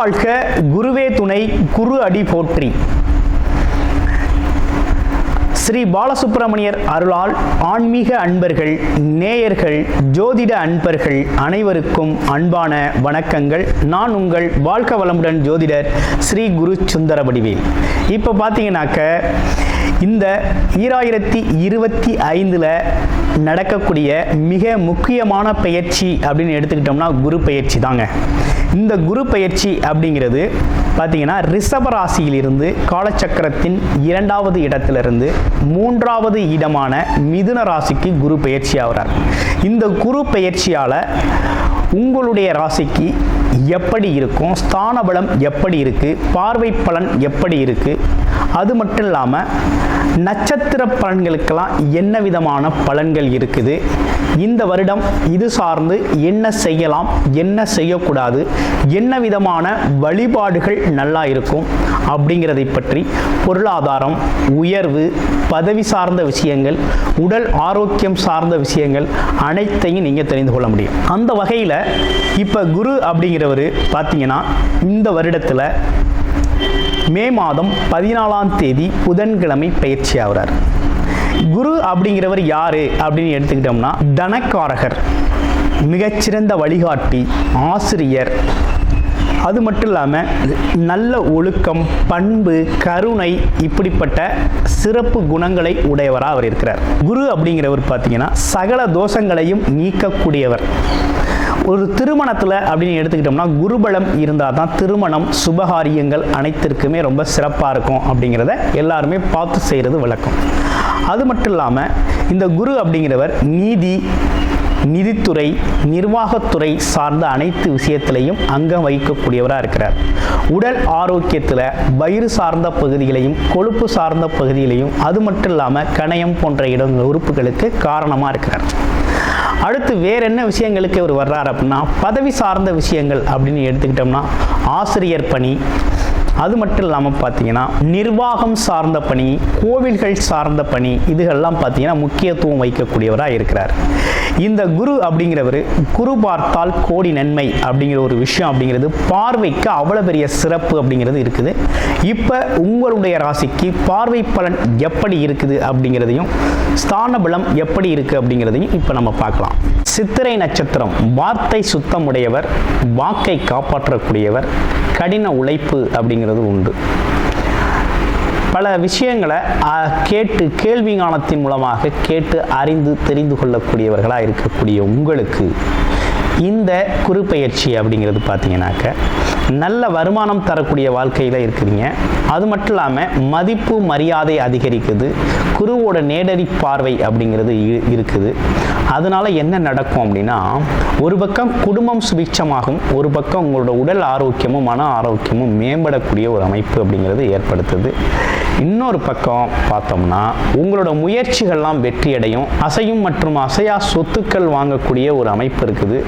குருவாழ்க குருவே துணை குரு அடி போற்றி. ஸ்ரீ பாலசுப்பிரமணியர் அருளால் ஆன்மீக அன்பர்கள், நேயர்கள், ஜோதிட அன்பர்கள் அனைவருக்கும் அன்பான வணக்கங்கள். நான் உங்கள் வாழ்க வளமுடன் ஜோதிடர் ஸ்ரீ குரு சுந்தரவடிவேல். இப்போ பார்த்தீங்கன்னாக்க இந்த 2025 நடக்கக்கூடிய மிக முக்கியமான பயிற்சி அப்படின்னு எடுத்துக்கிட்டோம்னா குரு பயிற்சி தாங்க. இந்த குரு பயிற்சி அப்படிங்கிறது பார்த்தீங்கன்னா ரிஷப ராசியிலிருந்து காலச்சக்கரத்தின் 2வது இடத்திலிருந்து 3வது இடமான மிதுன ராசிக்கு குரு பயிற்சி ஆகிறார். இந்த குரு பயிற்சியால் உங்களுடைய ராசிக்கு எப்படி இருக்கும், ஸ்தான பலம் எப்படி இருக்குது, பார்வை பலன் எப்படி இருக்குது, அது மட்டும் இல்லாமல் நட்சத்திர பலன்களுக்கெல்லாம் என்ன விதமான பலன்கள் இருக்குது, இந்த வருடம் இது சார்ந்து என்ன செய்யலாம், என்ன செய்யக்கூடாது, என்ன விதமான வழிபாடுகள் நல்லா இருக்கும் அப்படிங்கிறதை பற்றி பொருளாதாரம், உயர்வு, பதவி சார்ந்த விஷயங்கள், உடல் ஆரோக்கியம் சார்ந்த விஷயங்கள் அனைத்தையும் நீங்கள் தெரிந்து கொள்ள முடியும். அந்த வகையில் இப்போ குரு அப்படிங்கிறவர் பார்த்தீங்கன்னா இந்த வருடத்தில் மே மாதம் 14ஆம் தேதி புதன்கிழமை பயிற்சி ஆகிறார். குரு அப்படிங்கிறவர் யாரு அப்படின்னு எடுத்துக்கிட்டோம்னா தனக்காரகர், மிகச்சிறந்த வழிகாட்டி, ஆசிரியர், அது மட்டும் இல்லாமல் நல்ல ஒழுக்கம், பண்பு, கருணை, இப்படிப்பட்ட சிறப்பு குணங்களை உடையவராக அவர் இருக்கிறார். குரு அப்படிங்கிறவர் பார்த்தீங்கன்னா சகல தோஷங்களையும் நீக்கக்கூடியவர். ஒரு திருமணத்தில் அப்படின்னு எடுத்துக்கிட்டோம்னா குருபலம் இருந்தால் தான் திருமணம், சுபகாரியங்கள் அனைத்திற்குமே ரொம்ப சிறப்பாக இருக்கும் அப்படிங்கிறத எல்லாருமே பார்த்து செய்கிறது வழக்கம். அது மட்டும் இல்லாமல் இந்த குரு அப்படிங்கிறவர் நிதித்துறை, நிர்வாகத்துறை சார்ந்த அனைத்து விஷயத்திலையும் அங்கம் வகிக்கக்கூடியவராக இருக்கிறார். உடல் ஆரோக்கியத்தில் வயிறு சார்ந்த பகுதிகளையும், கொழுப்பு சார்ந்த பகுதிகளையும், அது மட்டும் இல்லாமல் கணையம் போன்ற உறுப்புகளுக்கு காரணமாக இருக்கிறார். அடுத்து வேற என்ன விஷயங்களுக்கு இவர் வர்றார் அப்படின்னா பதவி சார்ந்த விஷயங்கள் அப்படின்னு எடுத்துக்கிட்டோம்னா ஆசிரியர் பணி, அது மட்டும் இல்லாமல் பார்த்தீங்கன்னா நிர்வாகம் சார்ந்த பணி, கோவில்கள் சார்ந்த பணி, இதுகள்லாம் பார்த்தீங்கன்னா முக்கியத்துவம் வைக்கக்கூடியவராக இருக்கிறார். இந்த குரு அப்படிங்கிறவர் குரு பார்த்தால் கோடி நன்மை அப்படிங்கிற ஒரு விஷயம் அப்படிங்கிறது பார்வைக்கு அவ்வளோ பெரிய சிறப்பு அப்படிங்கிறது இருக்குது. இப்போ உங்களுடைய ராசிக்கு பார்வை பலன் எப்படி இருக்குது அப்படிங்கிறதையும், ஸ்தான பலம் எப்படி இருக்குது அப்படிங்கிறதையும் இப்போ நம்ம பார்க்கலாம். சித்திரை நட்சத்திரம், வார்த்தை சுத்தமுடையவர், வாக்கை காப்பாற்றக்கூடியவர், கடின உழைப்பு அப்படிங்கிறது உண்டு. பல விஷயங்களை கேள்வி ஞானத்தின் மூலமாக கேட்டு அறிந்து தெரிந்து கொள்ளக்கூடியவர்களாக இருக்கக்கூடிய உங்களுக்கு இந்த குரு பயிற்சி அப்படிங்கிறது பார்த்தீங்கன்னாக்க நல்ல வருமானம் தரக்கூடிய வாழ்க்கையில் இருக்கிறீங்க. அது மட்டும் இல்லாமல் மதிப்பு மரியாதை அதிகரிக்குது. குருவோட நேரடி பார்வை அப்படிங்கிறது இருக்குது. அதனால என்ன நடக்கும் அப்படின்னா ஒரு பக்கம் குடும்பம் சுபிட்சமாகும், ஒரு பக்கம் உங்களோட உடல் ஆரோக்கியமும் மன ஆரோக்கியமும் மேம்படக்கூடிய ஒரு அமைப்பு அப்படிங்கிறது ஏற்படுத்துது. இன்னொரு பக்கம் பார்த்தோம்னா உங்களோட முயற்சிகள்லாம் வெற்றியடையும். அசையும் மற்றும் அசையா சொத்துக்கள் வாங்கக்கூடிய ஒரு அமைப்பு இருக்குது.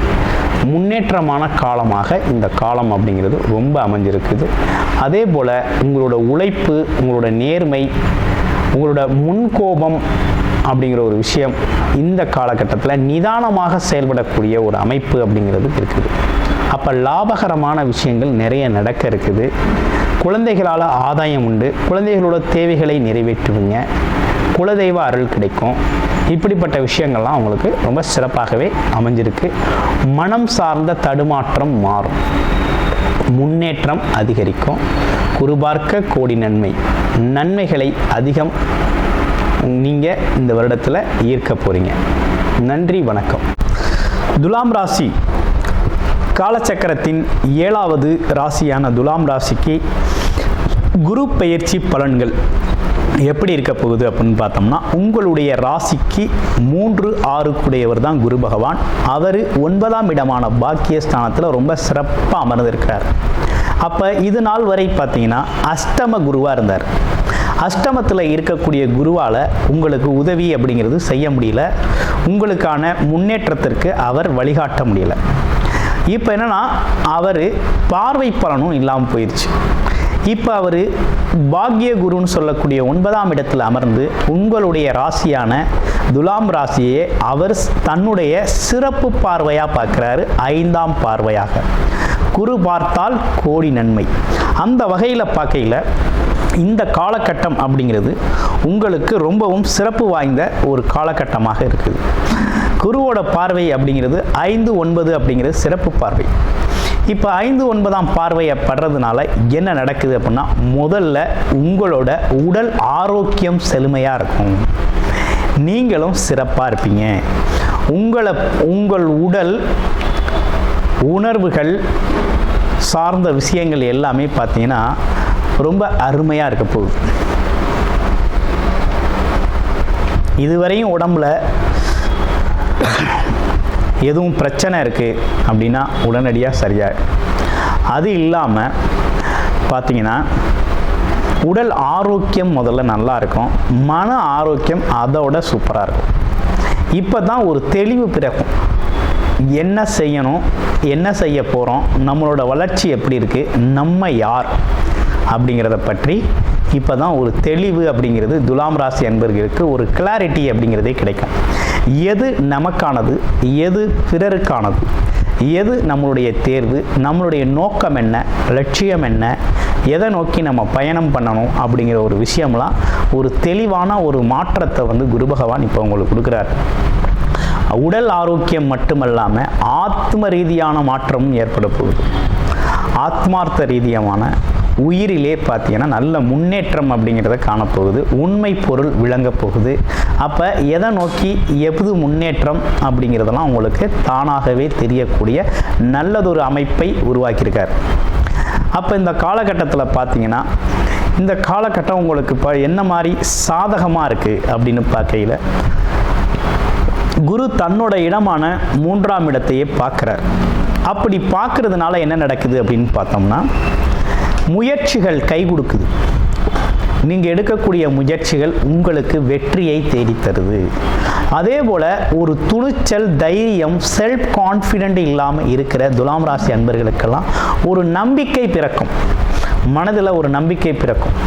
முன்னேற்றமான காலமாக இந்த காலம் அப்படிங்கிறது ரொம்ப அமைஞ்சிருக்குது. அதே போல் உங்களோட உழைப்பு, உங்களோட நேர்மை, உங்களோட முன்கோபம் அப்படிங்கிற ஒரு விஷயம் இந்த காலகட்டத்தில் நிதானமாக செயல்படக்கூடிய ஒரு அமைப்பு அப்படிங்கிறது இருக்குது. அப்போ லாபகரமான விஷயங்கள் நிறைய நடக்க இருக்குது. குழந்தைகளால் ஆதாயம் உண்டு. குழந்தைகளோட தேவைகளை நிறைவேற்றுவீங்க. குலதெய்வ அருள் கிடைக்கும். இப்படிப்பட்ட விஷயங்கள்லாம் உங்களுக்கு ரொம்ப சிறப்பாகவே அமைஞ்சிருக்கு. மனம் சார்ந்த தடுமாற்றம் மாறும், முன்னேற்றம் அதிகரிக்கும். குருபார்க்க கோடி நன்மை, நன்மைகளை அதிகம் நீங்கள் இந்த வருடத்தில் ஈர்க்க போகிறீங்க. நன்றி, வணக்கம். துலாம் ராசி காலச்சக்கரத்தின் 7வது ராசியான துலாம் ராசிக்கு குரு பயிற்சி பலன்கள் எப்படி இருக்க போகுது அப்படின்னு பார்த்தோம்னா உங்களுடைய ராசிக்கு 3, 6 கூடையவர் தான் குரு பகவான். அவர் 9ஆம் இடமான பாக்கியஸ்தானத்தில் ரொம்ப சிறப்பாக அமர்ந்திருக்கிறார். அப்போ இது நாள் வரை பார்த்தீங்கன்னா அஷ்டம குருவாக இருந்தார். அஷ்டமத்தில் இருக்கக்கூடிய குருவால் உங்களுக்கு உதவி அப்படிங்கிறது செய்ய முடியல. உங்களுக்கான முன்னேற்றத்திற்கு அவர் வழிகாட்ட முடியல. இப்போ என்னன்னா அவர் பார்வை பலனும் இல்லாமல் போயிடுச்சு. இப்போ அவர் பாக்ய குருன்னு சொல்லக்கூடிய 9ஆம் இடத்தில் அமர்ந்து உங்களுடைய ராசியான துலாம் ராசியை அவர் தன்னுடைய சிறப்பு பார்வையாக பார்க்குறாரு, 5ஆம் பார்வையாக. குரு பார்த்தால் கோடி நன்மை. அந்த வகையில் பார்க்கையில் இந்த காலகட்டம் அப்படிங்கிறது உங்களுக்கு ரொம்பவும் சிறப்பு வாய்ந்த ஒரு காலகட்டமாக இருக்குது. குருவோட பார்வை அப்படிங்கிறது 5-9 அப்படிங்கிறது சிறப்பு பார்வை. இப்போ 5-9ஆம் பார்வையை படுறதுனால என்ன நடக்குது அப்படின்னா, முதல்ல உங்களோட உடல் ஆரோக்கியம் செழுமையாக இருக்கும், நீங்களும் சிறப்பாக இருப்பீங்க. உங்கள் உடல் உணர்வுகள் சார்ந்த விஷயங்கள் எல்லாமே பார்த்தீங்கன்னா ரொம்ப அருமையாக இருக்க போகுது. இதுவரையும் உடம்புல எதுவும் பிரச்சனை இருக்குது அப்படின்னா உடனடியாக சரியாக. அது இல்லாமல் பார்த்தீங்கன்னா உடல் ஆரோக்கியம் முதல்ல நல்லா இருக்கும், மன ஆரோக்கியம் அதோட சூப்பராக இருக்கும். இப்போ தான் ஒரு தெளிவு பிறக்கும், என்ன செய்யணும், என்ன செய்ய போகிறோம், நம்மளோட வளர்ச்சி எப்படி இருக்குது, நம்ம யார் அப்படிங்கிறத பற்றி இப்போ தான் ஒரு தெளிவு அப்படிங்கிறது துலாம் ராசி அன்பர்களுக்கு ஒரு கிளாரிட்டி அப்படிங்கிறதே கிடைக்கும். எது நமக்கானது, எது பிறருக்கானது, எது நம்மளுடைய தேர்வு, நம்மளுடைய நோக்கம் என்ன, லட்சியம் என்ன, எதை நோக்கி நம்ம பயணம் பண்ணணும் அப்படிங்கிற ஒரு விஷயம்லாம் ஒரு தெளிவான ஒரு மாற்றத்தை குரு பகவான் இப்போ உங்களுக்கு கொடுக்குறாரு. உடல் ஆரோக்கியம் மட்டுமல்லாமல் ஆத்ம ரீதியான மாற்றமும் ஏற்பட போகுது. ஆத்மார்த்த ரீதியான உயிரிலே பார்த்தீங்கன்னா நல்ல முன்னேற்றம் அப்படிங்கிறத காணப்போகுது. உண்மை பொருள் விளங்க போகுது. அப்போ எதை நோக்கி எது முன்னேற்றம் அப்படிங்கிறதெல்லாம் உங்களுக்கு தானாகவே தெரியக்கூடிய நல்லதொரு அமைப்பை உருவாக்கியிருக்கார். அப்போ இந்த காலகட்டத்தில் பார்த்தீங்கன்னா இந்த காலகட்டம் உங்களுக்கு இப்போ என்ன மாதிரி சாதகமாக இருக்குது அப்படின்னு பார்க்கையில், குரு தன்னோட இடமான 3ஆம் இடத்தையே பார்க்குறார். அப்படி பார்க்கறதுனால என்ன நடக்குது அப்படின்னு பார்த்தோம்னா, முயற்சிகள் கை கொடுக்குது. நீங்கள் எடுக்கக்கூடிய முயற்சிகள் உங்களுக்கு வெற்றியை தேடித்தருது. அதே போல் ஒரு துணிச்சல், தைரியம், செல்ஃப் கான்ஃபிடென்ட் இல்லாமல் இருக்கிற துலாம் ராசி அன்பர்களுக்கெல்லாம் ஒரு நம்பிக்கை பிறக்கும், மனதில் ஒரு நம்பிக்கை பிறக்கும்.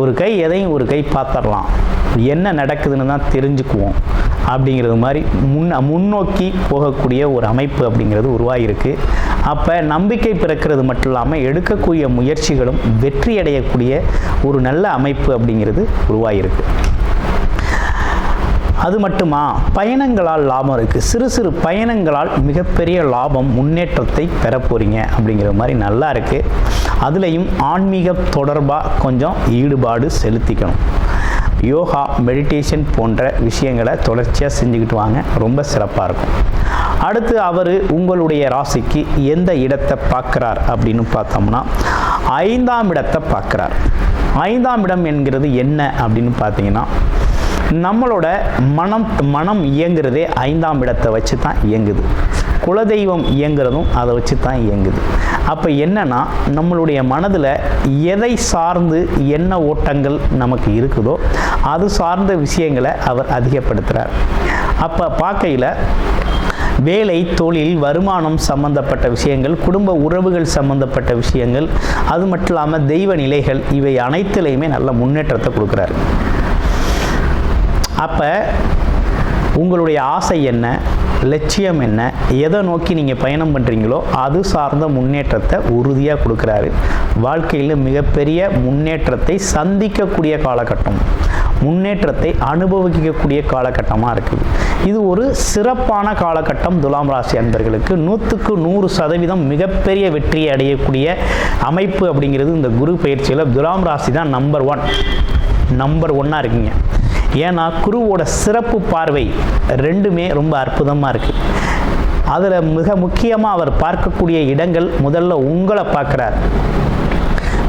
ஒரு கை எதையும் ஒரு கை பார்த்துடலாம், என்ன நடக்குதுன்னு தான் தெரிஞ்சுக்குவோம் அப்படிங்கிறது மாதிரி முன்னோக்கி போகக்கூடிய ஒரு அமைப்பு அப்படிங்கிறது உருவாகிருக்கு. அப்போ நம்பிக்கை பிறக்கிறது மட்டும் இல்லாமல் எடுக்கக்கூடிய முயற்சிகளும் வெற்றி அடையக்கூடிய ஒரு நல்ல அமைப்பு அப்படிங்கிறது உருவாகிருக்கு. அது மட்டுமா, பயணங்களால் லாபம் இருக்குது. சிறு சிறு பயணங்களால் மிகப்பெரிய லாபம், முன்னேற்றத்தை பெற போகிறீங்க அப்படிங்கிற மாதிரி நல்லா இருக்குது. அதுலேயும் ஆன்மீக தொடர்பாக கொஞ்சம் ஈடுபாடு செலுத்திக்கணும். யோகா, மெடிடேஷன் போன்ற விஷயங்களை தொடர்ச்சியாக செஞ்சுக்கிட்டு வாங்க, ரொம்ப சிறப்பாக இருக்கும். அடுத்து அவர் உங்களுடைய ராசிக்கு எந்த இடத்தை பார்க்குறார் அப்படின்னு பார்த்தோம்னா 5ஆம் இடத்தை பார்க்குறார். 5ஆம் இடம் என்கிறது என்ன அப்படின்னு பார்த்தீங்கன்னா, நம்மளோட மனம் இயங்குறதே 5ஆம் இடத்தை வச்சு தான் இயங்குது. குலதெய்வம் இயங்குறதும் அதை வச்சு தான் இயங்குது. அப்போ என்னன்னா, நம்மளுடைய மனதில் எதை சார்ந்து என்ன ஓட்டங்கள் நமக்கு இருக்குதோ அது சார்ந்த விஷயங்களை அவர் அதிகப்படுத்துகிறார். அப்போ பார்க்கையில் வேலை, தொழில், வருமானம் சம்பந்தப்பட்ட விஷயங்கள், குடும்ப உறவுகள் சம்பந்தப்பட்ட விஷயங்கள், அது மட்டும் இல்லாமல் தெய்வ நிலைகள், இவை அனைத்துலேயுமே நல்ல முன்னேற்றத்தை கொடுக்குறாரு. அப்போ உங்களுடைய ஆசை என்ன, லட்சியம் என்ன, எதை நோக்கி நீங்கள் பயணம் பண்ணுறீங்களோ அது சார்ந்த முன்னேற்றத்தை உறுதியாக கொடுக்குறாரு. வாழ்க்கையில் மிகப்பெரிய முன்னேற்றத்தை சந்திக்கக்கூடிய காலகட்டம், முன்னேற்றத்தை அனுபவிக்கக்கூடிய காலகட்டமாக இருக்குது. இது ஒரு சிறப்பான காலகட்டம். துலாம் ராசி அன்பர்களுக்கு 100க்கு 100% மிகப்பெரிய வெற்றியை அடையக்கூடிய அமைப்பு அப்படிங்கிறது இந்த குரு பயிற்சியில் துலாம் ராசி தான் நம்பர் 1 இருக்கீங்க. ஏன்னா குருவோட சிறப்பு பார்வை ரெண்டுமே ரொம்ப அற்புதமாக இருக்குது. அதில் மிக முக்கியமாக அவர் பார்க்கக்கூடிய இடங்கள், முதல்ல உங்களை பார்க்குறார்,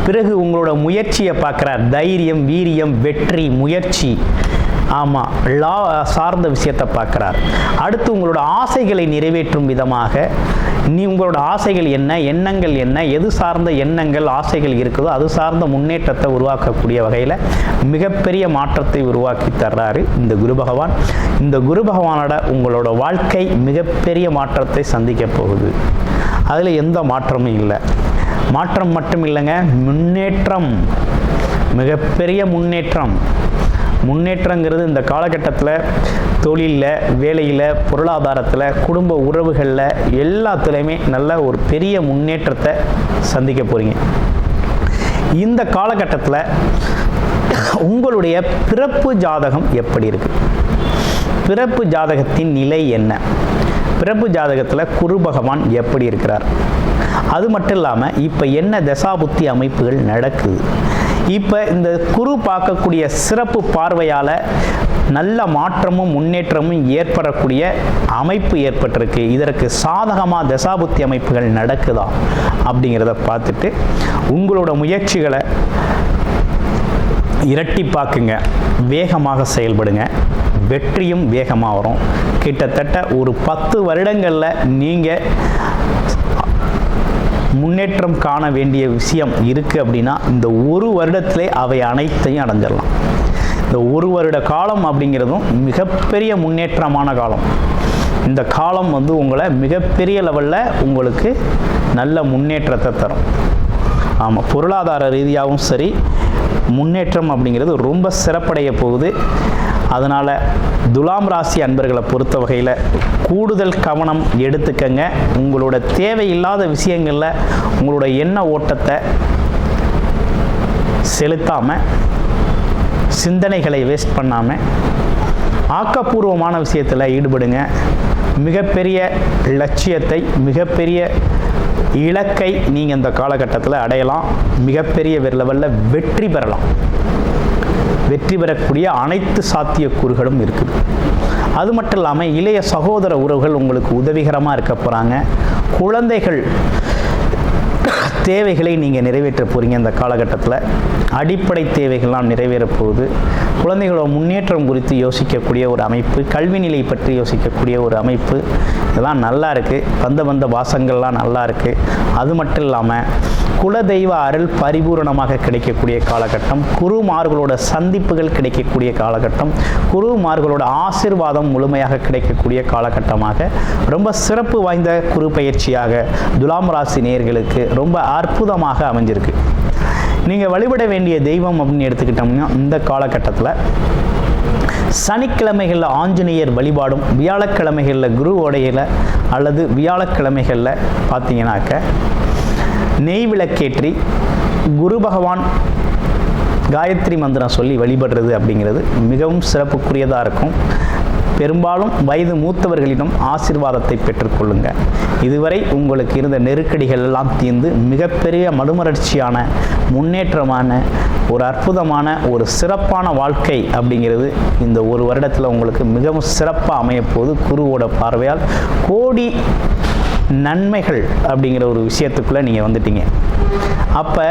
பிறகு உங்களோட முயற்சியை பார்க்குறார். தைரியம், வீரியம், வெற்றி, முயற்சி, ஆமாம், லா சார்ந்த விஷயத்தை பார்க்குறார். அடுத்து உங்களோட ஆசைகளை நிறைவேற்றும் விதமாக உங்களோட ஆசைகள் என்ன, எண்ணங்கள் என்ன, எது சார்ந்த எண்ணங்கள், ஆசைகள் இருக்குதோ அது சார்ந்த முன்னேற்றத்தை உருவாக்கக்கூடிய வகையில் மிகப்பெரிய மாற்றத்தை உருவாக்கி தர்றாரு இந்த குரு பகவான். இந்த குரு பகவானோட உங்களோட வாழ்க்கை மிகப்பெரிய மாற்றத்தை சந்திக்க போகுது. அதில் எந்த மாற்றமும் இல்லை. மாற்றம் மட்டும் இல்லைங்க, முன்னேற்றம், மிகப்பெரிய முன்னேற்றங்கிறது இந்த காலகட்டத்தில் தொழிலில், வேலையில், பொருளாதாரத்தில், குடும்ப உறவுகளில் எல்லாத்துலேயுமே நல்ல ஒரு பெரிய முன்னேற்றத்தை சந்திக்க போகிறீங்க. இந்த காலகட்டத்தில் உங்களுடைய பிறப்பு ஜாதகம் எப்படி இருக்குது? பிறப்பு ஜாதகத்தின் நிலை என்ன? பிறப்பு ஜாதகத்தில் குரு பகவான் எப்படி இருக்கிறார்? அது மட்டும் இல்லாமல் இப்போ என்ன தசாபுத்தி அமைப்புகள் நடக்குது? இப்போ இந்த குரு பார்க்கக்கூடிய சிறப்பு பார்வையால் நல்ல மாற்றமும் முன்னேற்றமும் ஏற்படக்கூடிய அமைப்பு ஏற்பட்டிருக்கு. இதற்கு சாதகமாக தசாபுத்தி அமைப்புகள் நடக்குதா அப்படிங்கிறத பார்த்துட்டு உங்களோட முயற்சிகளை இரட்டிப்பாக்குங்க, வேகமாக செயல்படுங்க, வெற்றியும் வேகமாக வரும். கிட்டத்தட்ட ஒரு 10 வருடங்களில் நீங்கள் முன்னேற்றம் காண வேண்டிய விஷயம் இருக்குது அப்படின்னா இந்த ஒரு வருடத்திலே அவை அனைத்தையும் அடைஞ்சிடலாம். இந்த ஒரு வருட காலம் அப்படிங்கிறதும் மிகப்பெரிய முன்னேற்றமான காலம். இந்த காலம் உங்களை மிகப்பெரிய லெவலில் உங்களுக்கு நல்ல முன்னேற்றத்தை தரும். ஆமாம், பொருளாதார ரீதியாகவும் சரி முன்னேற்றம் அப்படிங்கிறது ரொம்ப சிறப்படைய போகுது. அதனால் துலாம் ராசி அன்பர்களை பொறுத்த வகையில் கூடுதல் கவனம் எடுத்துக்கங்க. உங்களோட தேவையில்லாத விஷயங்களில் உங்களோட எண்ண ஓட்டத்தை செலுத்தாமல், சிந்தனைகளை வேஸ்ட் பண்ணாமல் ஆக்கப்பூர்வமான விஷயத்தில் ஈடுபடுங்க. மிகப்பெரிய லட்சியத்தை, மிகப்பெரிய இலக்கை நீங்கள் இந்த காலகட்டத்தில் அடையலாம். மிகப்பெரிய லெவலில் வெற்றி பெறலாம். வெற்றி பெறக்கூடிய அனைத்து சாத்தியக்கூறுகளும் இருக்குது. அது மட்டும் இல்லாமல் இளைய சகோதர உறவுகள் உங்களுக்கு உதவிகரமாக இருக்க போகிறாங்க. குழந்தைகள் தேவைகளை நீங்கள் நிறைவேற்ற போகிறீங்க. இந்த காலகட்டத்தில் அடிப்படை தேவைகள்லாம் நிறைவேற போகுது. குழந்தைகளோட முன்னேற்றம் குறித்து யோசிக்கக்கூடிய ஒரு அமைப்பு, கல்வி நிலை பற்றி யோசிக்கக்கூடிய ஒரு அமைப்பு, இதெல்லாம் நல்லா இருக்குது. வந்த வாசங்கள்லாம் நல்லா இருக்குது. அது மட்டும் இல்லாமல் குலதெய்வ அருள் பரிபூரணமாக கிடைக்கக்கூடிய காலகட்டம், குருமார்களோட சந்திப்புகள் கிடைக்கக்கூடிய காலகட்டம், குருமார்களோட ஆசீர்வாதம் முழுமையாக கிடைக்கக்கூடிய காலகட்டமாக ரொம்ப சிறப்பு வாய்ந்த குரு பயிற்சியாக துலாம் ராசி நேயர்களுக்கு ரொம்ப அற்புதமாக அமைஞ்சிருக்கு. நீங்கள் வழிபட வேண்டிய தெய்வம் அப்படின்னு எடுத்துக்கிட்டோம்னா இந்த காலகட்டத்தில் சனிக்கிழமைகளில் ஆஞ்சநேயர் வழிபாடும், வியாழக்கிழமைகளில் குருவோடையில் அல்லது வியாழக்கிழமைகளில் பார்த்தீங்கன்னாக்க நெய் விளக்கேற்றி குரு பகவான் காயத்ரி மந்திரம் சொல்லி வழிபடுறது அப்படிங்கிறது மிகவும் சிறப்புக்குரியதாக இருக்கும். பெரும்பாலும் வயது மூத்தவர்களிடம் ஆசீர்வாதத்தை பெற்றுக்கொள்ளுங்க. இதுவரை உங்களுக்கு இருந்த நெருக்கடிகள் எல்லாம் தீர்ந்து மிகப்பெரிய மறுமலர்ச்சியான முன்னேற்றமான ஒரு அற்புதமான ஒரு சிறப்பான வாழ்க்கை அப்படிங்கிறது இந்த ஒரு வருடத்தில் உங்களுக்கு மிகவும் சிறப்பாக அமையப்போகுது. குருவோட பார்வையால் கோடி நன்மைகள் அப்படிங்கிற ஒரு விஷயத்துக்குள்ளே நீங்கள் வந்துட்டீங்க. அப்போ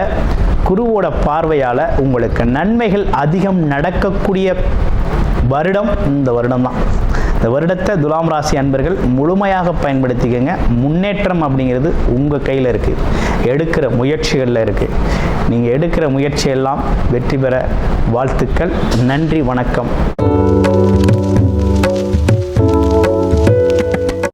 குருவோட பார்வையால் உங்களுக்கு நன்மைகள் அதிகம் நடக்கக்கூடிய வருடம் இந்த வருடம் தான். இந்த வருடத்தை துலாம் ராசி அன்பர்கள் முழுமையாக பயன்படுத்திக்கங்க. முன்னேற்றம் அப்படிங்கிறது உங்கள் கையில் இருக்குது, எடுக்கிற முயற்சிகளில் இருக்குது. நீங்கள் எடுக்கிற முயற்சியெல்லாம் வெற்றி பெற வாழ்த்துக்கள். நன்றி, வணக்கம்.